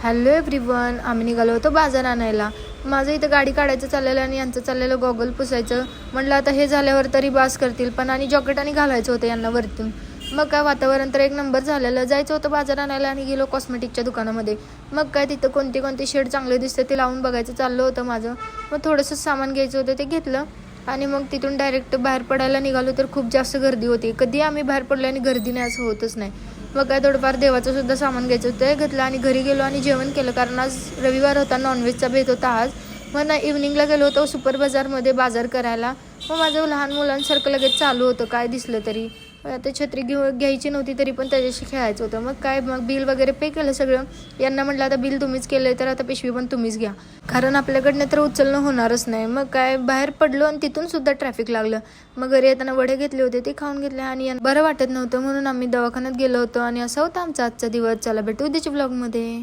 Hello everyone, आम्ही निघालो होतो बाजार आणायला. माझं इथं गाडी काढायचं चाललेलं आणि यांचं चाललेलं गॉगल पुसायचं. म्हटलं आता हे झाल्यावर तरी बास करतील, पण आणि जॉकेट आणि घालायचं होतं यांना वरतून. मग काय वातावरण तर एक नंबर झालेलं. जायचं होतं बाजार आणायला आणि गेलो कॉस्मेटिकच्या दुकानामध्ये. मग काय तिथं कोणते कोणते शेड चांगले दिसते ते लावून बघायचं चाललं होतं माझं. मग थोडंसं सामान घ्यायचं होतं ते घेतलं आणि मग तिथून डायरेक्ट बाहेर पडायला निघालो तर खूप जास्त गर्दी होती. कधी आम्ही बाहेर पडलो आणि गर्दी नाही असं होतच नाही. मग काय थोडंफार देवाचं सुद्धा सामान घ्यायचं होतं ते घेतलं आणि घरी गेलो आणि जेवण केलं, कारण आज रविवार होता, नॉनव्हेजचा बेत होता आज. मग ना इव्हनिंगला गेलो होतो सुपर बाजारमध्ये बाजार करायला. मग माझं लहान मुलांसारखं लगेच चालू होतं काय दिसलं तरी. आता छत्री घ्यायची नव्हती तरी पण त्याच्याशी खेळायचं होतं. मग बिल वगैरे पे केलं सगळं. यांना म्हटलं आता बिल तुम्हीच केलं तर आता पिशवी पण तुम्हीच घ्या, कारण आपल्याकडनं तर उचलणं होणारच नाही. मग काय बाहेर पडलो आणि तिथून सुद्धा ट्रॅफिक लागलं. मग घरी येताना वडे घेतले होते ते खाऊन घेतले आणि बरं वाटत नव्हतं म्हणून आम्ही दवाखान्यात गेलो होतो. आणि असा होता आमचा आजचा दिवस. चला भेटू उद्याच्या ब्लॉगमध्ये.